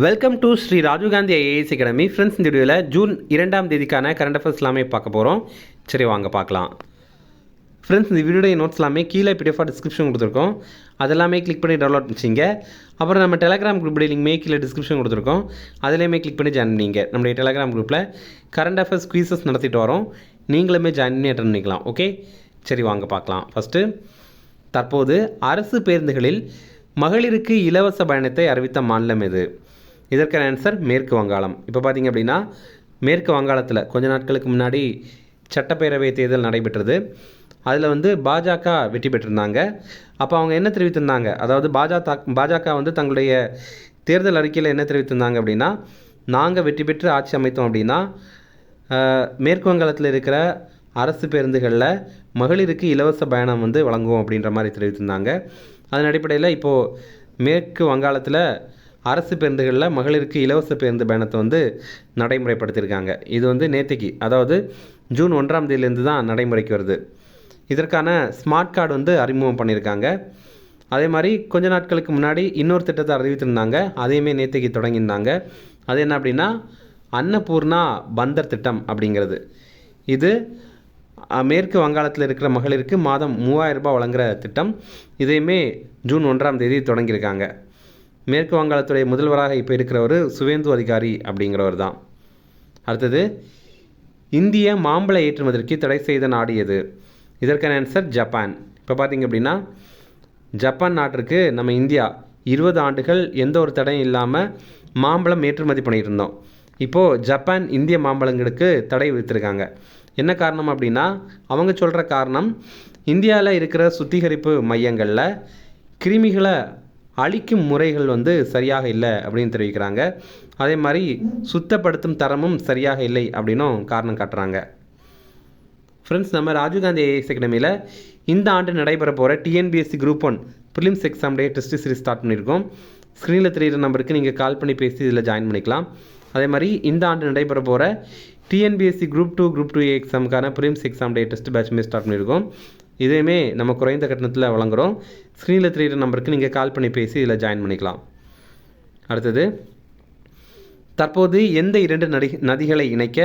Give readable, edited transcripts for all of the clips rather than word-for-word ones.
Welcome to Shri Rajiv Gandhi IAS academy. Friends, இந்த வீடியோவில் June 2ஆம் தேதிக்கான கரண்ட் அஃபேர்ஸ் எல்லாமே பார்க்க போகிறோம். சரி, வாங்க பார்க்கலாம். ஃப்ரெண்ட்ஸ், இந்த வீடியோடைய நோட்ஸ் எல்லாமே கீழே பிடிஎஃபாக டிஸ்கிரிப்ஷன் கொடுத்துருக்கோம். அதெல்லாமே கிளிக் பண்ணி டவுன்லோட் பண்ணிச்சிங்க. அப்புறம் நம்ம டெலகிராம் குரூப் லிங்க்மே கீழே டிஸ்கிரிப்ஷன் கொடுத்துருக்கோம். அதிலேயுமே கிளிக் பண்ணி ஜாயின் பண்ணிங்க. நம்முடைய டெலகிராம் குரூப்பில் கரண்ட் அஃபேர்ஸ் குவீசஸ் நடத்திட்டு வரோம். நீங்களுமே ஜாயின் பண்ணி அட்டன் பண்ணிக்கலாம். ஓகே, சரி வாங்க பார்க்கலாம். ஃபஸ்ட்டு, தற்போது அரசு பேருந்துகளில் மகளிருக்கு இலவச பயணத்தை அறிவித்த மாநிலம் எது? இதற்கான ஆன்சர் மேற்கு வங்காளம். இப்போ பார்த்திங்க அப்படின்னா, மேற்கு வங்காளத்தில் கொஞ்ச நாட்களுக்கு முன்னாடி சட்டப்பேரவை தேர்தல் நடைபெற்றது. அதில் பாஜக வெற்றி பெற்றிருந்தாங்க. அப்போ அவங்க என்ன தெரிவித்திருந்தாங்க, அதாவது பாஜக தங்களுடைய தேர்தல் அறிக்கையில் என்ன தெரிவித்திருந்தாங்க அப்படின்னா, நாங்கள் வெற்றி பெற்று ஆட்சி அமைத்தோம் அப்படின்னா மேற்கு வங்காளத்தில் இருக்கிற அரசு பேருந்துகளில் மகளிருக்கு இலவச பயணம் வழங்குவோம் அப்படின்ற மாதிரி தெரிவித்திருந்தாங்க. அதன் அடிப்படையில் இப்போது மேற்கு வங்காளத்தில் அரசு பேருந்துகளில் மகளிருக்கு இலவச பேருந்து பயணத்தை நடைமுறைப்படுத்தியிருக்காங்க. இது நேற்றுக்கு, அதாவது ஜூன் 1ஆம் தேதியிலேருந்து தான் நடைமுறைக்கு வருது. இதற்கான ஸ்மார்ட் கார்டு அறிமுகம் பண்ணியிருக்காங்க. அதே மாதிரி கொஞ்ச நாட்களுக்கு முன்னாடி இன்னொரு திட்டத்தை அறிவித்திருந்தாங்க. அதையுமே நேற்றுக்கு தொடங்கியிருந்தாங்க. அது என்ன அப்படின்னா, அன்னபூர்ணா பந்தர் திட்டம் அப்படிங்கிறது. இது மேற்கு வங்காளத்தில் இருக்கிற மகளிருக்கு மாதம் 3000 ரூபாய் வழங்குகிற திட்டம். இதையுமே ஜூன் 1ஆம் தேதி தொடங்கியிருக்காங்க. மேற்கு வங்காளத்துடைய முதல்வராக இப்போ இருக்கிறவர் சுவேந்து அதிகாரி அப்படிங்கிறவர் தான். அடுத்தது, இந்திய மாம்பழ ஏற்றுமதிக்கு தடை செய்த நாடு எது? இதற்கான ஆன்சர் ஜப்பான். இப்போ பார்த்திங்க அப்படின்னா, ஜப்பான் நாட்டிற்கு நம்ம இந்தியா 20 ஆண்டுகள் எந்த ஒரு தடையும் இல்லாமல் மாம்பழம் ஏற்றுமதி பண்ணிகிட்டு இருந்தோம். இப்போது ஜப்பான் இந்திய மாம்பழங்களுக்கு தடை விதித்திருக்காங்க. என்ன காரணம் அப்படின்னா, அவங்க சொல்கிற காரணம், இந்தியாவில் இருக்கிற சுத்திகரிப்பு மையங்களில் கிருமிகளை அழிக்கும் முறைகள் சரியாக இல்லை அப்படின்னு தெரிவிக்கிறாங்க. அதே மாதிரி சுத்தப்படுத்தும் தரமும் சரியாக இல்லை அப்படின்னும் காரணம் காட்டுறாங்க. ஃப்ரெண்ட்ஸ், நம்ம ராஜீவ்காந்தி ஐஏஎஸ் அகாடமியில் இந்த ஆண்டு நடைபெற போகிற TNPSC group 1 prelims exam day test series start பண்ணியிருக்கோம். ஸ்க்ரீனில் தெரிகிற நம்பருக்கு நீங்கள் கால் பண்ணி பேசி இதில் ஜாயின் பண்ணிக்கலாம். அதே மாதிரி இந்த ஆண்டு நடைபெற போகிற டிஎன்பிஎஸ்சி குரூப் 2 எக்ஸாமுக்கான ப்ரிலிம்ஸ் எக்ஸாம் டே டெஸ்ட் பேட்ச்மே ஸ்டார்ட் பண்ணியிருக்கோம். இதையுமே நம்ம குறைந்த கட்டணத்தில் வழங்குகிறோம். ஸ்க்ரீனில் தெரிகிற நம்பருக்கு நீங்கள் கால் பண்ணி பேசி இதில் ஜாயின் பண்ணிக்கலாம். அடுத்தது, தற்போது எந்த 2 நதிகளை இணைக்க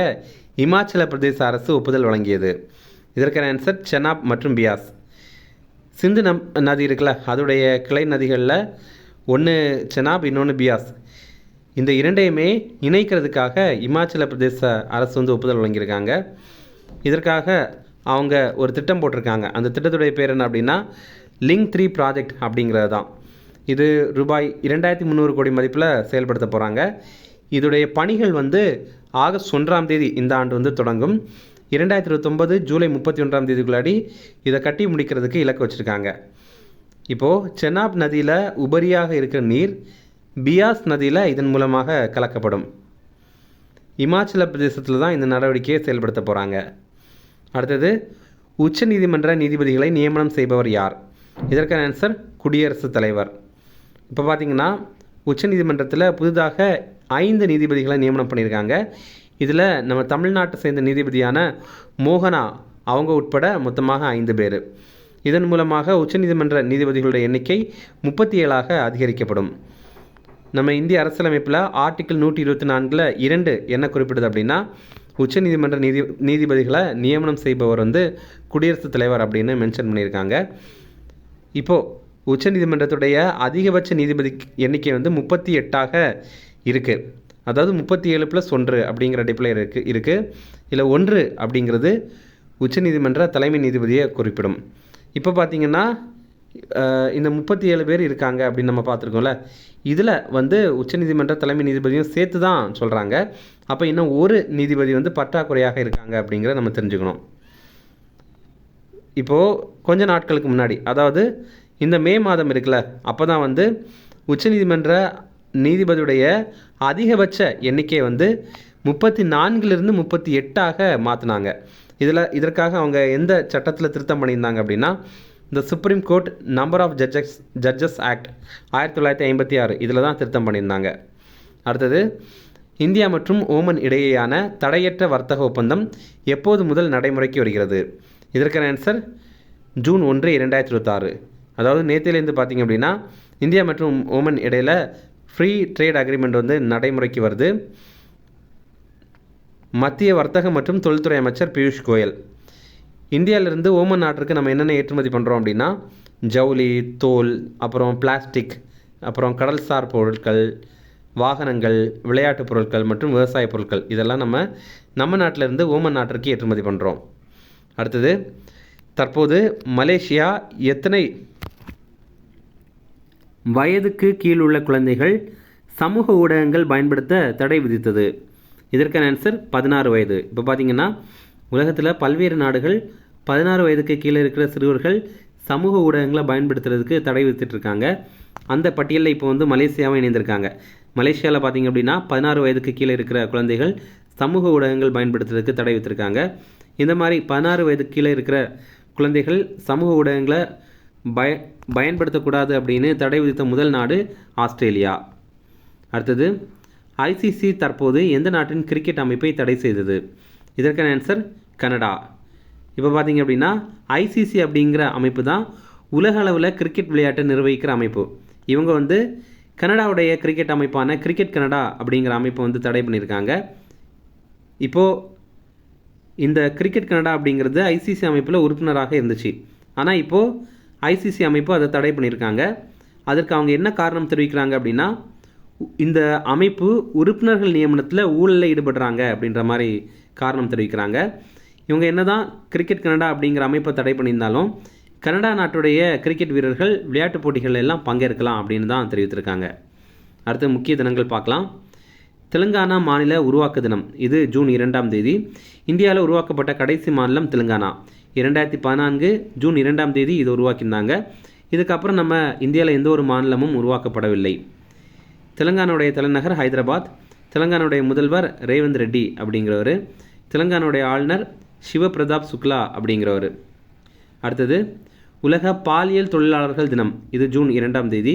இமாச்சல பிரதேச அரசு ஒப்புதல் வழங்கியது? இதற்கான ஆன்சர் செனாப் மற்றும் பியாஸ். சிந்து நதி இருக்குல்ல, அதோடைய கிளை நதிகளில் ஒன்று செனாப், இன்னொன்று பியாஸ். இந்த இரண்டையுமே இணைக்கிறதுக்காக இமாச்சல பிரதேச அரசு ஒப்புதல் வழங்கியிருக்காங்க. இதற்காக அவங்க ஒரு திட்டம் போட்டிருக்காங்க. அந்த திட்டத்துடைய பேர் என்ன அப்படின்னா, லிங்க் 3 ப்ராஜெக்ட் அப்படிங்கிறது தான். இது ரூபாய் 2300 கோடி மதிப்பில் செயல்படுத்த போகிறாங்க. இதோடைய பணிகள் ஆகஸ்ட் 1ஆம் தேதி இந்த ஆண்டு தொடங்கும். 2029 ஜூலை 31ஆம் தேதிக்குள்ளாடி இதை கட்டி முடிக்கிறதுக்கு இலக்கு வச்சுருக்காங்க. இப்போது செனாப் நதியில் உபரியாக இருக்கிற நீர் பியாஸ் நதியில் இதன் மூலமாக கலக்கப்படும். இமாச்சல பிரதேசத்தில் தான் இந்த நடவடிக்கையை செயல்படுத்த போகிறாங்க. அடுத்தது, உச்ச நீதிமன்ற நீதிபதிகளை நியமனம் செய்பவர் யார்? இதற்கான ஆன்சர் குடியரசுத் தலைவர். இப்போ பார்த்திங்கன்னா, உச்ச நீதிமன்றத்தில் புதிதாக 5 நீதிபதிகளை நியமனம் பண்ணியிருக்காங்க. இதில் நம்ம தமிழ்நாட்டை சேர்ந்த நீதிபதியான மோகனா அவங்க உட்பட மொத்தமாக 5 பேர். இதன் மூலமாக உச்சநீதிமன்ற நீதிபதிகளுடைய எண்ணிக்கை 37ஆக அதிகரிக்கப்படும். நம்ம இந்திய அரசியலமைப்பில் ஆர்டிக்கிள் 124 2 என்ன குறிப்பிடுது அப்படின்னா, உச்சநீதிமன்ற நீதிபதிகளை நியமனம் செய்பவர் குடியரசுத் தலைவர் அப்படின்னு மென்ஷன் பண்ணியிருக்காங்க. இப்போது உச்சநீதிமன்றத்துடைய அதிகபட்ச நீதிபதி எண்ணிக்கை 38ஆக இருக்குது. அதாவது 37+1 அப்படிங்கிற அடிப்படையில் இருக்குது. இல்லை 1 அப்படிங்கிறது உச்சநீதிமன்ற தலைமை நீதிபதியை குறிப்பிடும். இப்போ பார்த்திங்கன்னா, இந்த 37 பேர் இருக்காங்க அப்படின்னு நம்ம பார்த்துருக்கோம்ல. இதில் உச்சநீதிமன்ற தலைமை நீதிபதியும் சேர்த்து தான் சொல்கிறாங்க. அப்போ இன்னும் ஒரு நீதிபதி பற்றாக்குறையாக இருக்காங்க அப்படிங்கிறத நம்ம தெரிஞ்சுக்கணும். இப்போது கொஞ்ச நாட்களுக்கு முன்னாடி, அதாவது இந்த மே மாதம் இருக்குல்ல, அப்போ தான் உச்சநீதிமன்ற நீதிபதியுடைய அதிகபட்ச எண்ணிக்கையை 34லிருந்து 38ஆக மாற்றினாங்க. இதற்காக அவங்க எந்த சட்டத்தில் திருத்தம் பண்ணியிருந்தாங்க அப்படின்னா, இந்த supreme court number of judges act 1956 இதில் தான் திருத்தம் பண்ணியிருந்தாங்க. அடுத்தது, இந்தியா மற்றும் ஓமன் இடையேயான தடையற்ற வர்த்தக ஒப்பந்தம் எப்போது முதல் நடைமுறைக்கு வருகிறது? இதற்கான ஆன்சர் ஜூன் 1, 2026. அதாவது நேற்றிலேருந்து பார்த்திங்க அப்படின்னா, இந்தியா மற்றும் ஓமன் இடையில் ஃப்ரீ ட்ரேட் அக்ரிமெண்ட் வந்து நடைமுறைக்கு வருது. மத்திய வர்த்தக மற்றும் தொழில்துறை அமைச்சர் பியூஷ் கோயல், இந்தியாவிலிருந்து ஓமன் நாட்டிற்கு நம்ம என்னென்ன ஏற்றுமதி பண்ணுறோம் அப்படின்னா ஜவுளி, தோல், அப்புறம் பிளாஸ்டிக், அப்புறம் கடல்சார் பொருட்கள், வாகனங்கள், விளையாட்டுப் பொருட்கள் மற்றும் விவசாய பொருட்கள், இதெல்லாம் நம்ம நாட்டிலிருந்து ஓமன் நாட்டிற்கு ஏற்றுமதி பண்ணுறோம். அடுத்தது, தற்போது மலேசியா எத்தனை வயதுக்கு கீழ் உள்ள குழந்தைகள் சமூக ஊடகங்கள் பயன்படுத்த தடை விதித்தது? இதற்கான ஆன்சர் 16 வயது. இப்போ பார்த்தீங்கன்னா உலகத்தில் பல்வேறு நாடுகள் 16 வயதுக்கு கீழே இருக்கிற சிறுவர்கள் சமூக ஊடகங்களை பயன்படுத்துறதுக்கு தடை விதித்துட்ருக்காங்க. அந்த பட்டியலில் இப்போ வந்து மலேசியாவும் இணைந்திருக்காங்க. மலேசியாவில் பார்த்திங்க அப்படின்னா 16 வயதுக்கு கீழே இருக்கிற குழந்தைகள் சமூக ஊடகங்கள் பயன்படுத்துறதுக்கு தடை விதித்திருக்காங்க. இந்த மாதிரி 16 வயதுக்கு கீழே இருக்கிற குழந்தைகள் சமூக ஊடகங்களை பயன்படுத்தக்கூடாது அப்படின்னு தடை விதித்த முதல் நாடு ஆஸ்திரேலியா. அடுத்தது, ஐசிசி தற்போது எந்த நாட்டின் கிரிக்கெட் அமைப்பை தடை செய்தது? இதற்கான ஆன்சர் கனடா. இப்போ பார்த்தீங்க அப்படின்னா ஐசிசி அப்படிங்கிற அமைப்பு தான் உலக அளவில் கிரிக்கெட் விளையாட்டை நிர்வகிக்கிற அமைப்பு. இவங்க வந்து கனடாவுடைய கிரிக்கெட் அமைப்பான கிரிக்கெட் கனடா அப்படிங்கிற அமைப்பை வந்து தடை பண்ணியிருக்காங்க. இப்போது இந்த கிரிக்கெட் கனடா அப்படிங்கிறது ஐசிசி அமைப்பில் உறுப்பினராக இருந்துச்சு. ஆனால் இப்போது ஐசிசி அமைப்பு அதை தடை பண்ணியிருக்காங்க. அதற்கு அவங்க என்ன காரணம் தெரிவிக்கிறாங்க அப்படின்னா, இந்த அமைப்பு உறுப்பினர்கள் நியமனத்தில் ஊழலில் ஈடுபடுறாங்க அப்படின்ற மாதிரி காரணம் தெரிவிக்கிறாங்க. இவங்க என்ன தான் கிரிக்கெட் கனடா அப்படிங்கிற அமைப்பை தடை பண்ணியிருந்தாலும் கனடா நாட்டுடைய கிரிக்கெட் வீரர்கள் விளையாட்டுப் போட்டிகள் எல்லாம் பங்கேற்கலாம் அப்படின்னு தான் தெரிவித்திருக்காங்க. அடுத்து முக்கிய தினங்கள் பார்க்கலாம். தெலுங்கானா மாநில உருவாக்க தினம், இது ஜூன் 2ஆம் தேதி. இந்தியாவில் உருவாக்கப்பட்ட கடைசி மாநிலம் தெலுங்கானா. 2014 ஜூன் 2ஆம் தேதி இது உருவாக்கியிருந்தாங்க. இதுக்கப்புறம் நம்ம இந்தியாவில் எந்த ஒரு மாநிலமும் உருவாக்கப்படவில்லை. தெலுங்கானாவுடைய தலைநகர் ஹைதராபாத். தெலுங்கானாவுடைய முதல்வர் ரேவந்த் ரெட்டி அப்படிங்கிறவர். தெலுங்கானாவுடைய ஆளுநர் சிவபிரதாப் சுக்லா அப்படிங்கிறவர். அடுத்தது, உலக பாலியல் தொழிலாளர்கள் தினம், இது ஜூன் 2ஆம் தேதி.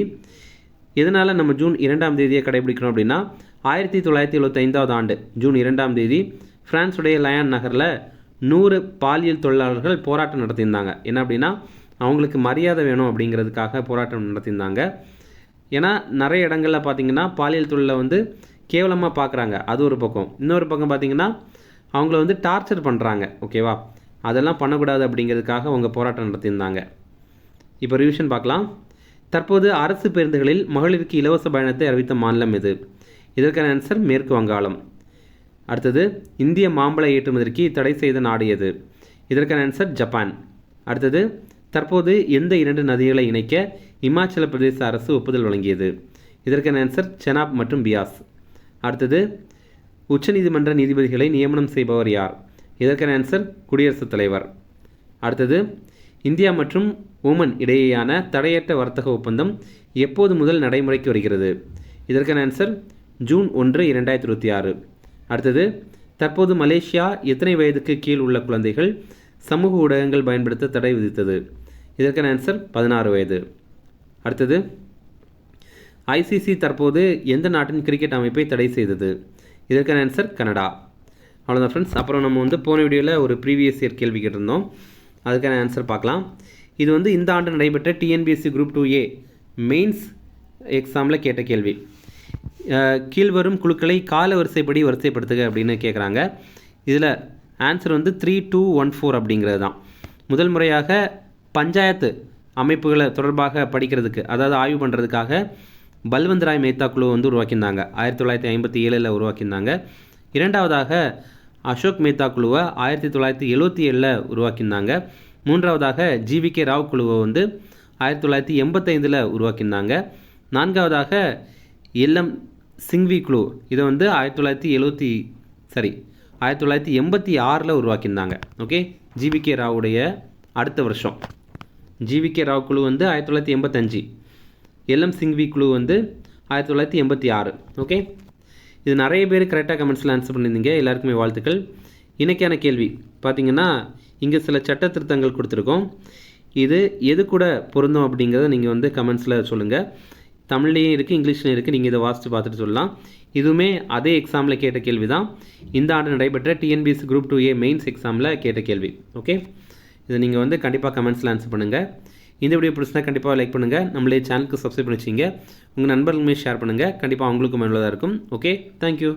எதனால் நம்ம ஜூன் 2ஆம் தேதியை கடைபிடிக்கணும் அப்படின்னா 1975 ஆண்டு ஜூன் 2ஆம் தேதி பிரான்ஸுடைய லயான் நகரில் 100 பாலியல் தொழிலாளர்கள் போராட்டம் நடத்தியிருந்தாங்க. என்ன அப்படின்னா அவங்களுக்கு மரியாதை வேணும் அப்படிங்கிறதுக்காக போராட்டம் நடத்தியிருந்தாங்க. ஏன்னா நிறைய இடங்களில் பார்த்திங்கன்னா பாலியல் தொழிலை வந்து கேவலமாக பார்க்குறாங்க, அது ஒரு பக்கம். இன்னொரு பக்கம் பார்த்திங்கன்னா அவங்கள வந்து டார்ச்சர் பண்ணுறாங்க. ஓகேவா, அதெல்லாம் பண்ணக்கூடாது அப்படிங்கிறதுக்காக அவங்க போராட்டம் நடத்தியிருந்தாங்க. இப்போ ரிவிஷன் பார்க்கலாம். தற்போது அரசு பேருந்துகளில் மகளிருக்கு இலவச பயணத்தை அறிவித்த மாநிலம் எது? இதற்கான ஆன்சர் மேற்கு வங்காளம். அடுத்தது, இந்திய மாம்பழ ஏற்றுமதிக்கு தடை செய்த நாடு எது? இதற்கான ஆன்சர் ஜப்பான். அடுத்தது, தற்போது எந்த 2 நதிகளை இணைக்க இமாச்சல பிரதேச அரசு ஒப்புதல் வழங்கியது? இதற்கான ஆன்சர் செனாப் மற்றும் பியாஸ். அடுத்தது, உச்சநீதிமன்ற நீதிபதிகளை நியமனம் செய்பவர் யார்? இதற்கான ஆன்சர் குடியரசுத் தலைவர். அடுத்தது, இந்தியா மற்றும் ஓமன் இடையேயான தடையற்ற வர்த்தக ஒப்பந்தம் எப்போது முதல் நடைமுறைக்கு வருகிறது? இதற்கான ஆன்சர் ஜூன் 1, 2026. அடுத்தது, தற்போது மலேசியா எத்தனை வயதுக்கு கீழ் உள்ள குழந்தைகள் சமூக ஊடகங்கள் பயன்படுத்த தடை விதித்தது? இதற்கான ஆன்சர் 16 வயது. அடுத்தது, ஐசிசி தற்போது எந்த நாட்டின் கிரிக்கெட் அமைப்பை தடை செய்தது? இதற்கான ஆன்சர் கனடா. அவ்வளோதான் ஃப்ரெண்ட்ஸ். அப்புறம் நம்ம வந்து போன வீடியோவில் ஒரு ப்ரீவியஸ் இயர் கேள்வி கேட்டிருந்தோம், அதுக்கான ஆன்சர் பார்க்கலாம். இது வந்து இந்த ஆண்டு நடைபெற்ற டிஎன்பிஎஸ்சி குரூப் 2A மெயின்ஸ் எக்ஸாமில் கேட்ட கேள்வி. கீழ்வரும் குழுக்களை கால வரிசைப்படி வரிசைப்படுத்துக அப்படின்னு கேட்குறாங்க. இதில் ஆன்சர் வந்து 3214 அப்படிங்கிறது தான். முதல் முறையாக பஞ்சாயத்து அமைப்புகளை தொடர்பாக படிக்கிறதுக்கு, அதாவது ஆய்வு பண்ணுறதுக்காக பல்வந்த் ராய் மேத்தா குழு வந்து உருவாக்கியிருந்தாங்க. 1957 உருவாக்கியிருந்தாங்க. இரண்டாவதாக அசோக் மேத்தா குழுவை 1977 உருவாக்கியிருந்தாங்க. மூன்றாவதாக ஜிவிகே ராவ் குழுவை வந்து 1985 உருவாக்கியிருந்தாங்க. நான்காவதாக எல்எம் சிங்வி குழு, இதை வந்து 1986 உருவாக்கியிருந்தாங்க. ஓகே, ஜிவிகே ராவுடைய அடுத்த வருஷம். ஜிவிகே ராவ் குழு வந்து 1985, எல்எம் சிங்வி குழு வந்து 1986. ஓகே, இது நிறைய பேர் கரெக்டாக கமெண்ட்ஸில் ஆன்சர் பண்ணியிருந்தீங்க, எல்லாருக்குமே வாழ்த்துக்கள். இன்றைக்கான கேள்வி பார்த்திங்கன்னா இங்கே சில சட்ட திருத்தங்கள் கொடுத்துருக்கோம். இது எது கூட பொருந்தும் அப்படிங்கிறத நீங்கள் வந்து கமெண்ட்ஸில் சொல்லுங்கள். தமிழ்லேயும் இருக்குது, இங்கிலீஷ்லேயும் இருக்குது, நீங்கள் இதை வாசித்து பார்த்துட்டு சொல்லலாம். இதுவுமே அதே எக்ஸாமில் கேட்ட கேள்வி தான், இந்த ஆண்டு நடைபெற்ற டிஎன்பிஎஸ்சி குரூப் 2A மெயின்ஸ் எக்ஸாமில் கேட்ட கேள்வி. ஓகே, இதை நீங்கள் வந்து கண்டிப்பாக கமெண்ட்ஸில் ஆன்சர் பண்ணுங்கள். இந்த வீடியோ பிடிச்சினா கண்டிப்பாக லைக் பண்ணுங்கள், நம்மளே சேனலுக்கு சப்ஸ்கிரைப் பண்ணி வச்சிங்க, உங்கள் நண்பர்களுமே ஷேர் பண்ணுங்கள், கண்டிப்பாக அவங்களுக்கும் பயனுள்ளதாக இருக்கும். Okay, thank you.